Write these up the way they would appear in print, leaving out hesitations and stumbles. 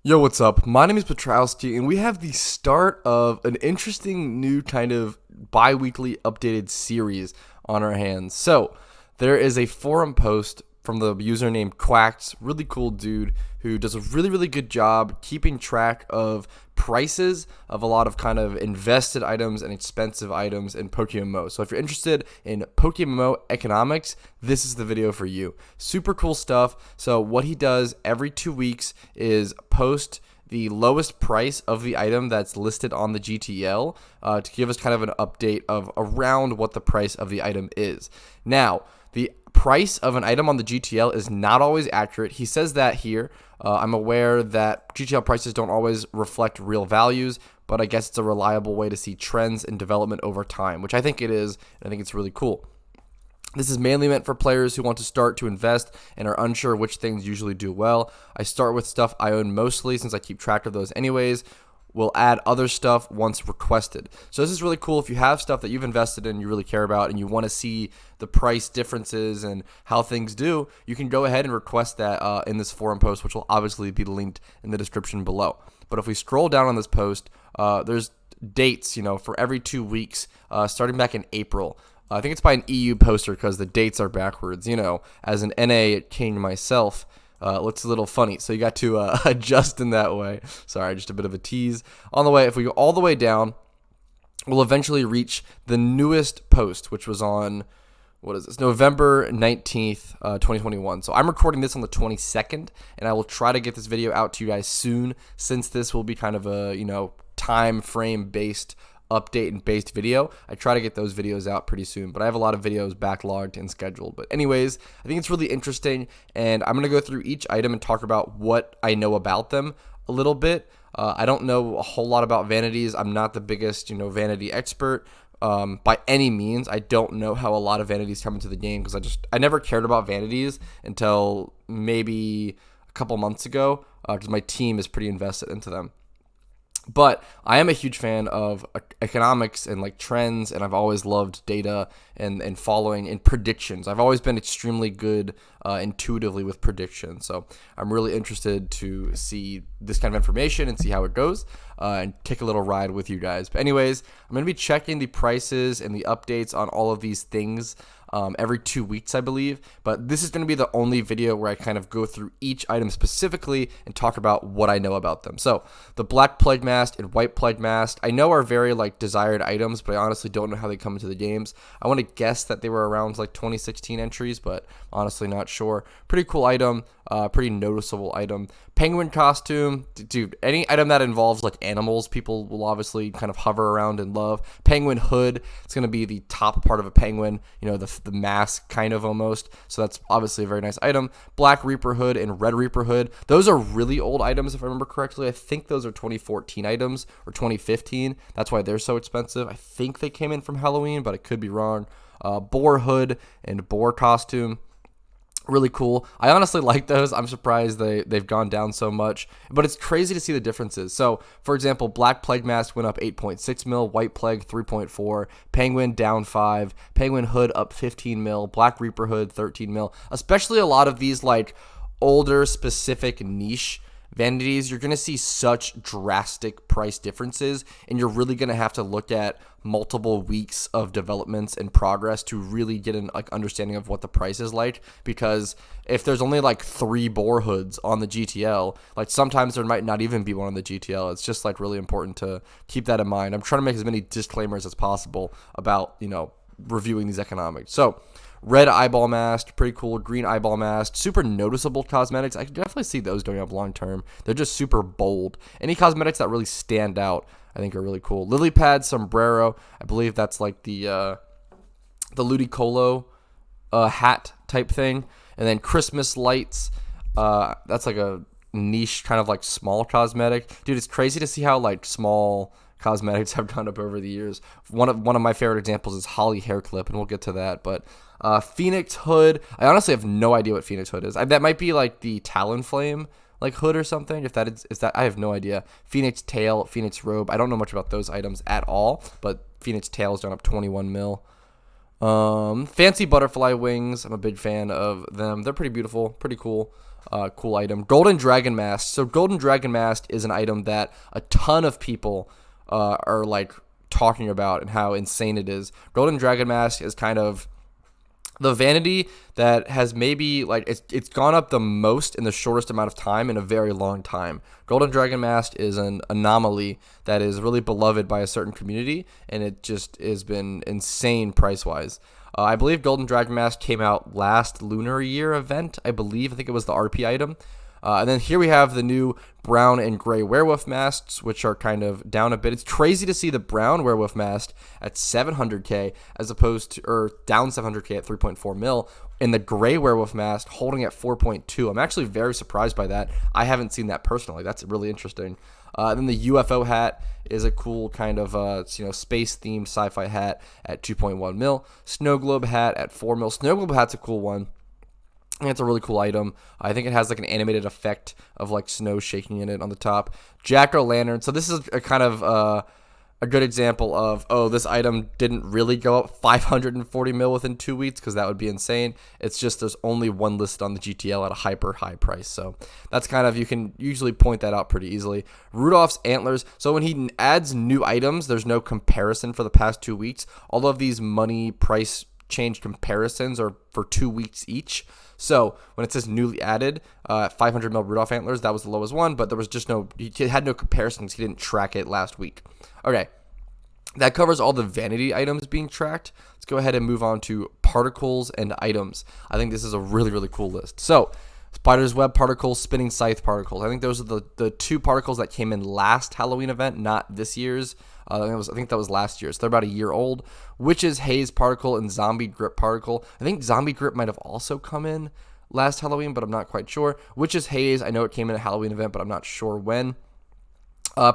Yo, what's up? My name is Petrowski, and we have the start of an interesting new kind of bi-weekly updated series on our hands. So, there is a forum post from the user named Quacks, really cool dude who does a really good job keeping track of prices of a lot of kind of invested items and expensive items in PokeMMO. So if you're interested in PokeMMO economics, this is the video for you. Super cool stuff. So what he does every 2 weeks is post the lowest price of the item that's listed on the GTL to give us kind of an update of around what the price of the item is. Now, the price of an item on the GTL is not always accurate. He says that here. I'm aware that GTL prices don't always reflect real values, but I guess it's a reliable way to see trends and development over time, which I think it is, and I think it's really cool. This is mainly meant for players who want to start to invest and are unsure which things usually do well. I start with stuff I own mostly since I keep track of those anyways. We'll add other stuff once requested. So this is really cool if you have stuff that you've invested in, you really care about, and you want to see the price differences and how things do, you can go ahead and request that in this forum post, which will obviously be linked in the description below. But if we scroll down on this post, there's dates, for every 2 weeks, starting back in April. I think it's by an EU poster because the dates are backwards. As an NA king myself, it looks a little funny, so you got to adjust in that way. Sorry, just a bit of a tease. On the way, if we go all the way down, we'll eventually reach the newest post, which was on, November 19th, 2021. So I'm recording this on the 22nd, and I will try to get this video out to you guys soon, since this will be kind of a, time frame based update and based video. I try to get those videos out pretty soon, but I have a lot of videos backlogged and scheduled. But anyways, I think it's really interesting, and I'm going to go through each item and talk about what I know about them a little bit. I don't know a whole lot about vanities. I'm not the biggest, vanity expert by any means. I don't know how a lot of vanities come into the game because I never cared about vanities until maybe a couple months ago because my team is pretty invested into them. But I am a huge fan of economics and trends, and I've always loved data and following and predictions. I've always been extremely good intuitively with predictions, so I'm really interested to see this kind of information and see how it goes and take a little ride with you guys. But anyways, I'm going to be checking the prices and the updates on all of these things every 2 weeks, I believe. But this is going to be the only video where I kind of go through each item specifically and talk about what I know about them. So the Black Plague Mask and White Plague Mask, I know are very desired items, but I honestly don't know how they come into the games. I want to guess that they were around 2016 entries, but honestly not sure. Pretty cool item, pretty noticeable item. Penguin costume, dude, any item that involves animals, people will obviously kind of hover around and love. Penguin hood, it's going to be the top part of a penguin, the mask kind of almost, so that's obviously a very nice item. Black Reaper hood and Red Reaper hood, those are really old items if I remember correctly. I think those are 2014 items or 2015, that's why they're so expensive. I think they came in from Halloween, but I could be wrong. Boar hood and boar costume, really cool. I honestly like those. I'm surprised they've gone down so much, but it's crazy to see the differences. So for example, Black Plague Mask went up 8.6 mil, White Plague 3.4, Penguin down 5, Penguin hood up 15 mil, Black Reaper hood 13 mil. Especially a lot of these older specific niche vanities, you're going to see such drastic price differences, and you're really going to have to look at multiple weeks of developments and progress to really get an understanding of what the price is like. Because if there's only 3 boar hoods on the GTL, sometimes there might not even be one on the GTL. It's just really important to keep that in mind. I'm trying to make as many disclaimers as possible about reviewing these economics. So Red Eyeball Mask, pretty cool. Green Eyeball Mask, super noticeable cosmetics. I can definitely see those going up long term. They're just super bold. Any cosmetics that really stand out, I think, are really cool. Lily Pad Sombrero, I believe that's the Ludicolo hat type thing. And then Christmas Lights, that's a niche kind of small cosmetic. Dude, it's crazy to see how small cosmetics have gone up over the years. One of my favorite examples is Holly Hair Clip, and we'll get to that. But Phoenix Hood, I honestly have no idea what Phoenix Hood is. That might be the Talonflame hood or something. If that is that, I have no idea. Phoenix Tail, Phoenix Robe, I don't know much about those items at all, but Phoenix Tail is done up 21 mil. Fancy Butterfly Wings, I'm a big fan of them. They're pretty beautiful, pretty cool. cool item. Golden Dragon Mask. So Golden Dragon Mask is an item that a ton of people are like talking about and how insane it is. Golden Dragon Mask is kind of the vanity that has maybe like it's gone up the most in the shortest amount of time in a very long time. Golden Dragon Mask is an anomaly that is really beloved by a certain community, and it just has been insane price wise. I believe Golden Dragon Mask came out last Lunar Year event. I think it was the RP item. And then here we have the new brown and gray werewolf masks, which are kind of down a bit. It's crazy to see the brown werewolf mask at 700k as opposed to, or down 700k at 3.4 mil, and the gray werewolf mask holding at 4.2. I'm actually very surprised by that. I haven't seen that personally. That's really interesting. Then the UFO hat is a cool kind of space themed sci-fi hat at 2.1 mil. Snow globe hat at 4 mil. Snow globe hat's a cool one. I think it's a really cool item. I think it has like an animated effect of like snow shaking in it on the top. Jack-o'-lantern. So this is a kind of a good example of, oh, this item didn't really go up 540 mil within 2 weeks, because that would be insane. It's just there's only one listed on the GTL at a hyper high price. So that's kind of, you can usually point that out pretty easily. Rudolph's antlers. So when he adds new items, there's no comparison for the past 2 weeks. All of these money price change comparisons are for 2 weeks each. So when it says newly added, 500 mil Rudolph antlers, that was the lowest one, but there was just he had no comparisons. He didn't track it last week. Okay, that covers all the vanity items being tracked. Let's go ahead and move on to particles and items. I think this is a really, really cool list. So Spider's Web particles, Spinning Scythe particles. I think those are the two particles that came in last Halloween event, not this year's. I think that was last year. So they're about a year old. Witch's Haze particle and Zombie Grip particle. I think Zombie Grip might have also come in last Halloween, but I'm not quite sure. Witch's Haze, I know it came in a Halloween event, but I'm not sure when.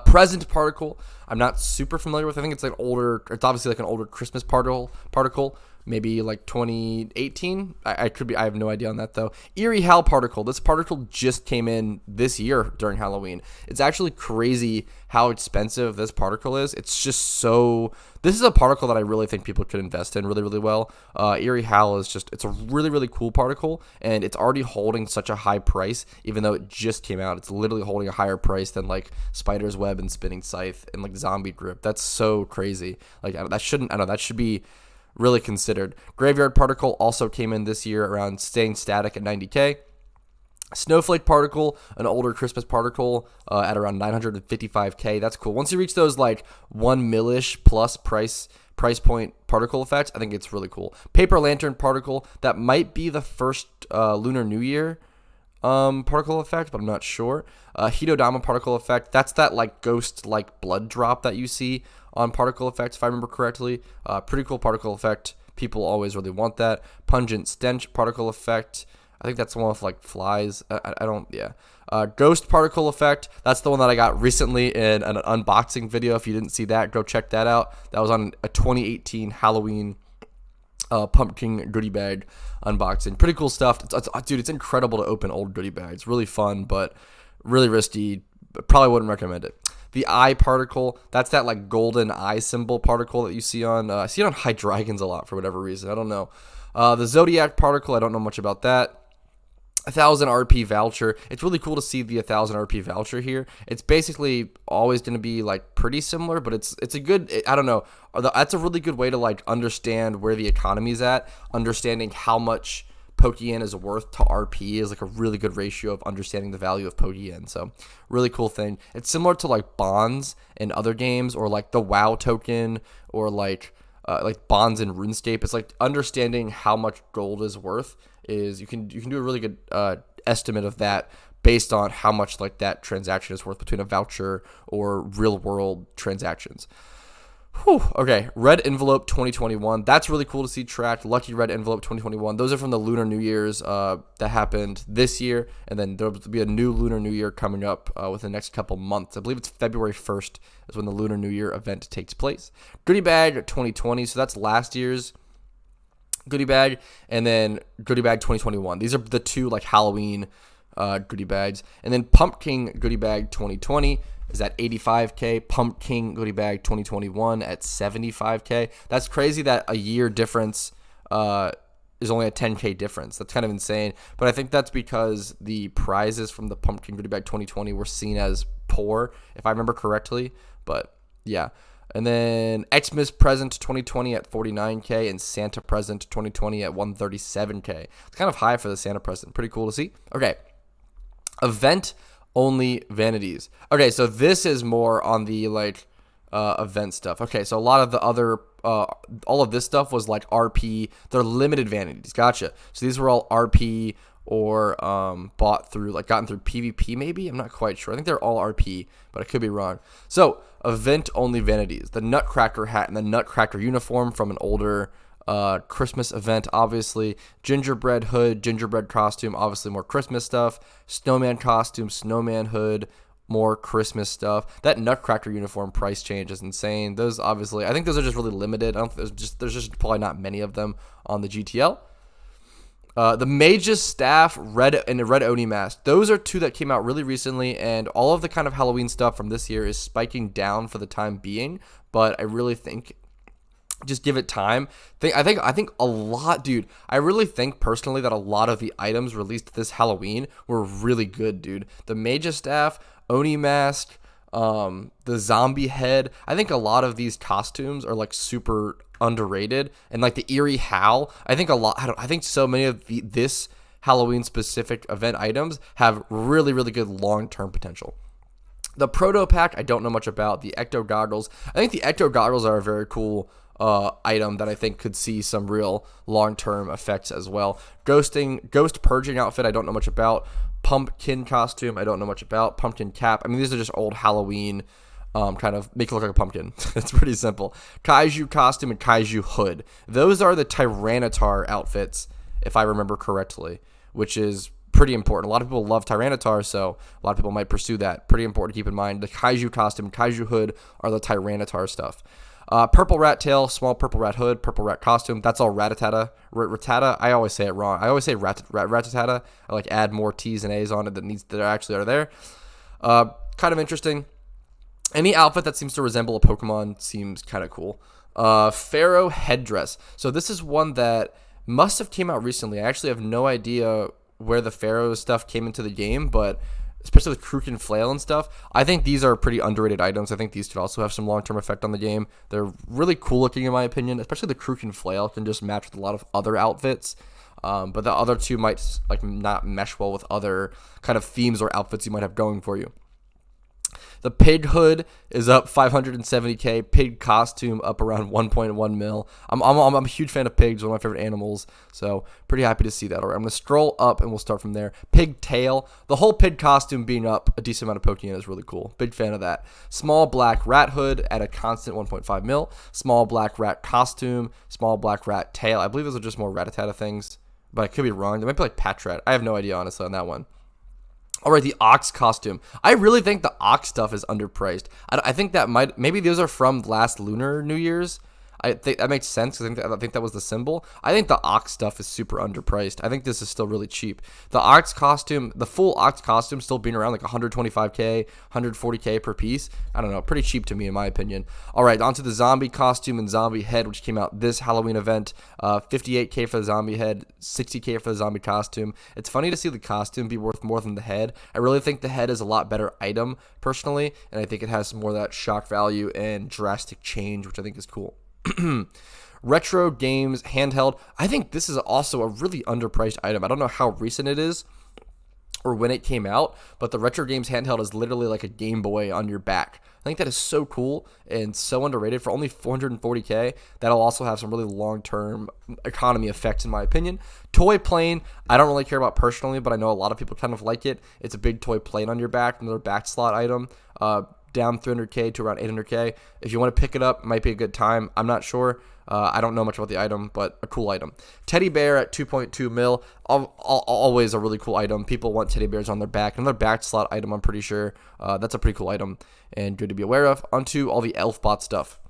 Present particle, I'm not super familiar with. I think it's obviously like an older Christmas particle. Maybe like 2018. I have no idea on that though. Eerie Hal particle. This particle just came in this year during Halloween. It's actually crazy how expensive this particle is. It's just so. This is a particle that I really think people could invest in really, really well. Eerie Hal is it's a really, really cool particle, and it's already holding such a high price, even though it just came out. It's literally holding a higher price than like Spider's Web and Spinning Scythe and like Zombie Grip. That's so crazy. Like that should be really considered. Graveyard particle also came in this year around staying static at 90k. Snowflake particle, an older Christmas particle at around 955k. That's cool. Once you reach those like 1 millish plus price point particle effects, I think it's really cool. Paper Lantern particle, that might be the first Lunar New Year particle effect, but I'm not sure. Hitodama particle effect, that's that like ghost like blood drop that you see on particle effects, if I remember correctly. Pretty cool particle effect. People always really want that. Pungent stench particle effect. I think that's the one with like flies. Ghost particle effect. That's the one that I got recently in an unboxing video. If you didn't see that, go check that out. That was on a 2018 Halloween pumpkin goodie bag unboxing. Pretty cool stuff. Dude, it's incredible to open old goodie bags. Really fun, but really risky. Probably wouldn't recommend it. The eye particle, that's that like golden eye symbol particle that you see on, I see it on Hydreigons a lot for whatever reason. I don't know. The Zodiac particle, I don't know much about that. 1,000 RP voucher. It's really cool to see the 1,000 RP voucher here. It's basically always going to be like pretty similar, but it's a good, I don't know. That's a really good way to like understand where the economy's at. Understanding how much Pokeyen is worth to RP is like a really good ratio of understanding the value of Pokeyen. So really cool thing. It's similar to like bonds in other games, or like the WoW token, or like bonds in RuneScape. It's like understanding how much gold is worth is you can do a really good estimate of that based on how much like that transaction is worth between a voucher or real world transactions. Whew, okay, Red Envelope 2021. That's really cool to see tracked. Lucky Red Envelope 2021. Those are from the Lunar New Year's that happened this year, and then there'll be a new Lunar New Year coming up within the next couple months. I believe it's February 1st is when the Lunar New Year event takes place. Goodie Bag 2020. So that's last year's Goodie Bag, and then Goodie Bag 2021. These are the two like Halloween goodie bags, and then Pumpkin Goodie Bag 2020 is at 85k. Pumpkin Goodie Bag 2021 at 75k. That's crazy that a year difference is only a 10K difference. That's kind of insane. But I think that's because the prizes from the Pumpkin Goodie Bag 2020 were seen as poor, if I remember correctly. But yeah. And then Xmas Present 2020 at 49K and Santa Present 2020 at 137K. It's kind of high for the Santa Present. Pretty cool to see. Okay. Event only vanities. Okay, so this is more on the like event stuff. Okay, so a lot of the other all of this stuff was like RP. They're limited vanities. Gotcha. So these were all RP or bought through, like gotten through PvP maybe. I'm not quite sure. I think they're all RP, but I could be wrong. So event only vanities. The Nutcracker hat and the Nutcracker uniform from an older Christmas event, obviously. Gingerbread hood, gingerbread costume, obviously more Christmas stuff. Snowman costume, snowman hood, more Christmas stuff. That Nutcracker uniform price change is insane. Those obviously, I think those are just really limited. I don't there's just probably not many of them on the GTL. The Mage's Staff, Red and the Red Oni Mask. Those are two that came out really recently, and all of the kind of Halloween stuff from this year is spiking down for the time being. But I really think just give it time. I think a lot, dude. I really think personally that a lot of the items released this Halloween were really good, dude. The Mage's Staff, Oni Mask, the zombie head. I think a lot of these costumes are like super underrated, and like the eerie howl. I think so many of this Halloween specific event items have really, really good long-term potential. The Proto Pack, I don't know much about. The Ecto Goggles. I think the Ecto Goggles are a very cool item that I think could see some real long-term effects as well. Ghost Purging outfit, I don't know much about. Pumpkin costume, I don't know much about. Pumpkin cap. I mean, these are just old Halloween kind of make it look like a pumpkin. It's pretty simple. Kaiju costume and Kaiju hood. Those are the Tyranitar outfits, if I remember correctly, which is pretty important. A lot of people love Tyranitar, so a lot of people might pursue that. Pretty important to keep in mind. The Kaiju costume, Kaiju hood are the Tyranitar stuff. Purple rat tail, small purple rat hood, purple rat costume. That's all Rattata. Rattata. I always say it wrong. I always say Rattata. I like add more T's and A's on it that actually are there. Kind of interesting. Any outfit that seems to resemble a Pokemon seems kind of cool. Pharaoh headdress. So this is one that must have came out recently. I actually have no idea where the Pharaoh stuff came into the game, but especially with Kruken Flail and stuff, I think these are pretty underrated items. I think these could also have some long-term effect on the game. They're really cool looking in my opinion, especially the Kruken Flail can just match with a lot of other outfits. But the other two might like not mesh well with other kind of themes or outfits you might have going for you. The pig hood is up 570K. Pig costume up around 1.1 mil. I'm a huge fan of pigs, one of my favorite animals. So pretty happy to see that. All right, I'm going to scroll up and we'll start from there. Pig tail. The whole pig costume being up a decent amount of Pokeyen is really cool. Big fan of that. Small black rat hood at a constant 1.5 mil. Small black rat costume. Small black rat tail. I believe those are just more Rattata things, but I could be wrong. They might be like Patrat. I have no idea, honestly, on that one. All right, the Ox costume. I really think the Ox stuff is underpriced. I think that maybe those are from last Lunar New Year's. I think that makes sense. I think that was the symbol. I think the Ox stuff is super underpriced. I think this is still really cheap. The Ox costume, the full Ox costume still being around like 125K, 140K per piece. I don't know, pretty cheap to me in my opinion. All right, onto the zombie costume and zombie head, which came out this Halloween event. 58K for the zombie head, 60K for the zombie costume. It's funny to see the costume be worth more than the head. I really think the head is a lot better item personally, and I think it has more of that shock value and drastic change, which I think is cool. Retro games handheld. I think this is also a really underpriced item. I don't know how recent it is or when it came out, but the retro games handheld is literally like a Game Boy on your back. I think that is so cool and so underrated for only 440K. That'll also have some really long-term economy effects in my opinion. Toy plane, I don't really care about personally, but I know a lot of people kind of like it. It's a big toy plane on your back, another back slot item. Down 300K to around 800K. If you want to pick it up, it might be a good time. I'm not sure. I don't know much about the item, but a cool item. Teddy bear at 2.2 mil. Always a really cool item. People want teddy bears on their back. Another back slot item, I'm pretty sure. That's a pretty cool item and good to be aware of. Onto all the Elfbot stuff.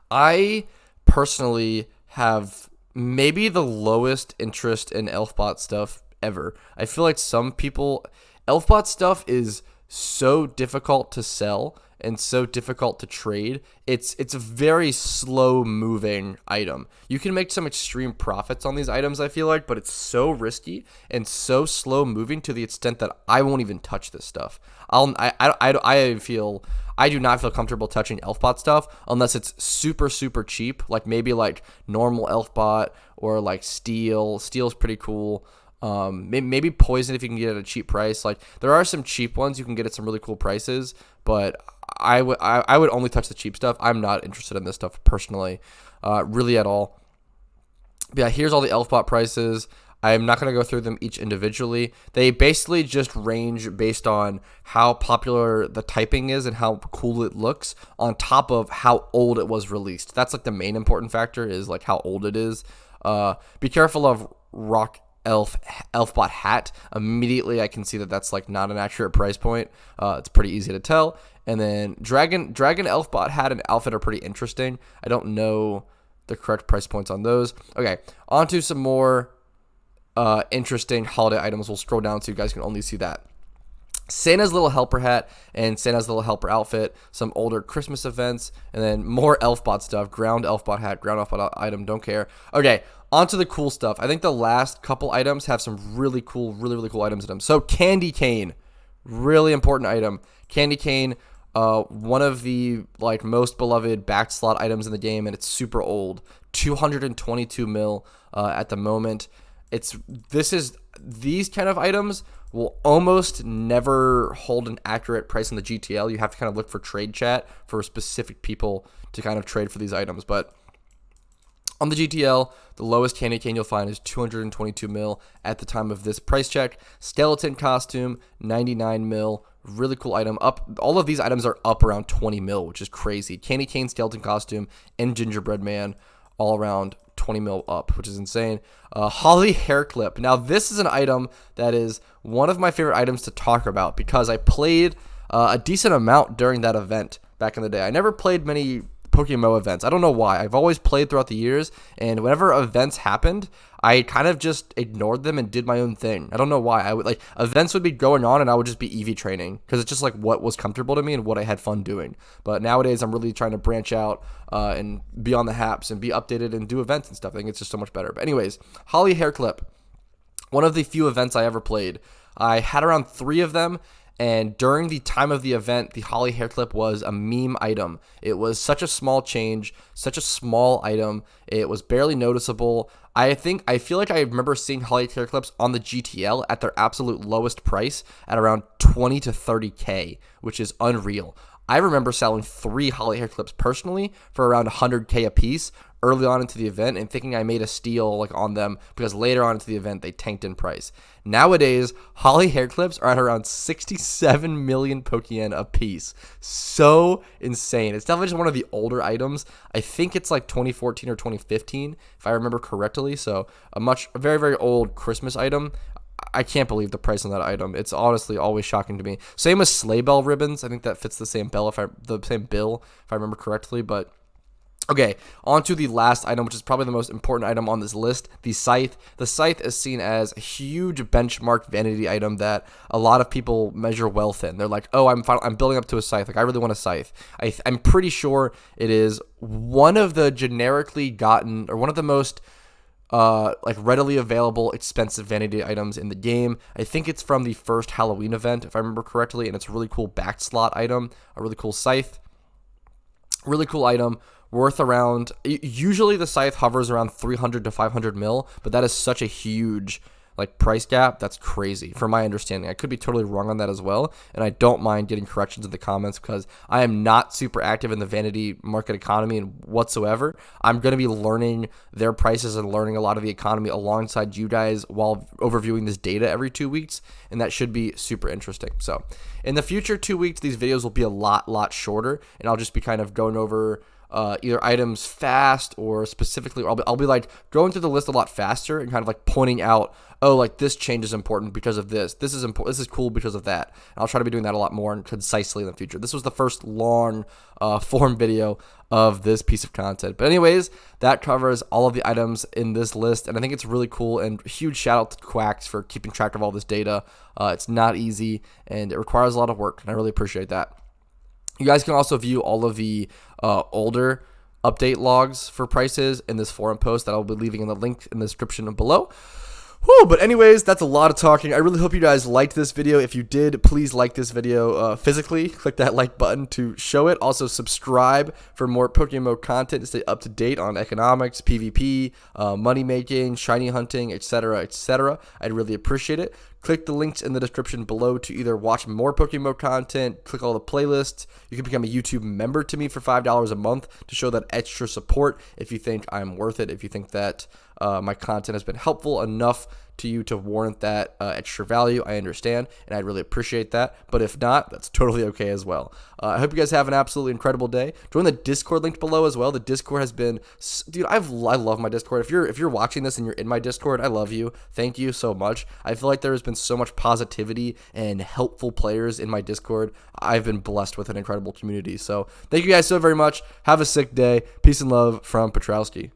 I personally have maybe the lowest interest in Elfbot stuff ever. I feel like some people... Elfbot stuff is so difficult to sell and so difficult to trade. It's a very slow moving item. You can make some extreme profits on these items, I feel like, but it's so risky and so slow moving to the extent that I won't even touch this stuff. I do not feel comfortable touching Elfbot stuff unless it's super, super cheap, like maybe like normal Elfbot or like Steel. Steel's pretty cool. Maybe Poison if you can get it at a cheap price. Like there are some cheap ones you can get at some really cool prices, but I would only touch the cheap stuff. I'm not interested in this stuff personally, really at all. But yeah, here's all the Elfbot prices. I'm not going to go through them each individually. They basically just range based on how popular the typing is and how cool it looks on top of how old it was released. That's like the main important factor is like how old it is. Be careful of Rock Elfbot hat. Immediately I can see that that's like not an accurate price point. It's pretty easy to tell. And then Dragon Elfbot hat and outfit are pretty interesting. I don't know the correct price points on those. Okay, on to some more interesting holiday items. We'll scroll down so you guys can only see that. Santa's little helper hat and Santa's little helper outfit, some older Christmas events, and then more Elfbot stuff. Ground Elfbot hat, ground Elfbot item, don't care. Okay, on to the cool stuff. I think the last couple items have some really cool items in them. So Candy Cane, really important item. Candy Cane, one of the like most beloved back slot items in the game, and it's super old. 222 mil at the moment. These kind of items will almost never hold an accurate price in the GTL. You have to kind of look for trade chat for specific people to kind of trade for these items. But on the GTL, the lowest Candy Cane you'll find is 222 mil at the time of this price check. Skeleton costume, 99 mil. Really cool item. All of these items are up around 20 mil, which is crazy. Candy Cane, skeleton costume, and gingerbread man all around 20 mil up, which is insane. Holly hair clip. Now this is an item that is one of my favorite items to talk about because I played a decent amount during that event back in the day. I never played many PokeMMO events. I don't know why. I've always played throughout the years, and whenever events happened, I kind of just ignored them and did my own thing. I don't know why. I would like events would be going on and I would just be EV training because it's just like what was comfortable to me and what I had fun doing. But nowadays I'm really trying to branch out and be on the haps and be updated and do events and stuff. I think it's just so much better. But anyways, Holly hair clip. One of the few events I ever played. I had around 3 of them. And during the time of the event, the Holly hair clip was a meme item. It was such a small change, such a small item. It was barely noticeable. I feel like I remember seeing Holly hair clips on the GTL at their absolute lowest price at around 20 to 30K, which is unreal. I remember selling 3 Holly hair clips personally for around 100K a piece early on into the event and thinking I made a steal like on them because later on into the event they tanked in price. Nowadays, Holly hair clips are at around 67 million Pokeyen a piece. So insane. It's definitely just one of the older items. I think it's like 2014 or 2015 if I remember correctly. So a very, very old Christmas item. I can't believe the price on that item. It's honestly always shocking to me. Same with sleigh bell ribbons. I think that fits the same bill if I remember correctly. But okay, on to the last item, which is probably the most important item on this list, the Scythe. The Scythe is seen as a huge benchmark vanity item that a lot of people measure wealth in. They're like, oh, I'm building up to a Scythe. Like, I really want a Scythe. I'm pretty sure it is one of the generically gotten, or one of the most like readily available expensive vanity items in the game. I think it's from the first Halloween event, if I remember correctly, and it's a really cool back slot item, a really cool Scythe. Really cool item. Worth around, usually the Scythe hovers around 300 to 500 mil, but that is such a huge like price gap. That's crazy from my understanding. I could be totally wrong on that as well, and I don't mind getting corrections in the comments because I am not super active in the vanity market economy whatsoever. I'm going to be learning their prices and learning a lot of the economy alongside you guys while overviewing this data every 2 weeks, and that should be super interesting. So in the future 2 weeks, these videos will be a lot shorter, and I'll just be kind of going over either items fast or specifically, or I'll be like going through the list a lot faster and kind of like pointing out, oh, like this change is important because of this. This is important. This is cool because of that. And I'll try to be doing that a lot more and concisely in the future. This was the first long form video of this piece of content. But anyways, that covers all of the items in this list, and I think it's really cool, and huge shout out to Quacks for keeping track of all this data. It's not easy, and it requires a lot of work, and I really appreciate that. You guys can also view all of the older update logs for prices in this forum post that I'll be leaving in the link in the description below. Whew, but anyways, that's a lot of talking. I really hope you guys liked this video. If you did, please like this video physically. Click that like button to show it. Also, subscribe for more PokeMMO content to stay up to date on economics, PvP, money making, shiny hunting, etc., etc. I'd really appreciate it. Click the links in the description below to either watch more PokeMMO content, click all the playlists. You can become a YouTube member to me for $5 a month to show that extra support if you think I'm worth it, if you think that my content has been helpful enough to you to warrant that extra value. I understand, and I'd really appreciate that. But if not, that's totally okay as well. I hope you guys have an absolutely incredible day. Join the Discord link below as well. The Discord has been, dude, I love my Discord. If you're watching this and you're in my Discord, I love you. Thank you so much. I feel like there has been so much positivity and helpful players in my Discord. I've been blessed with an incredible community. So thank you guys so very much. Have a sick day. Peace and love from Petrowski.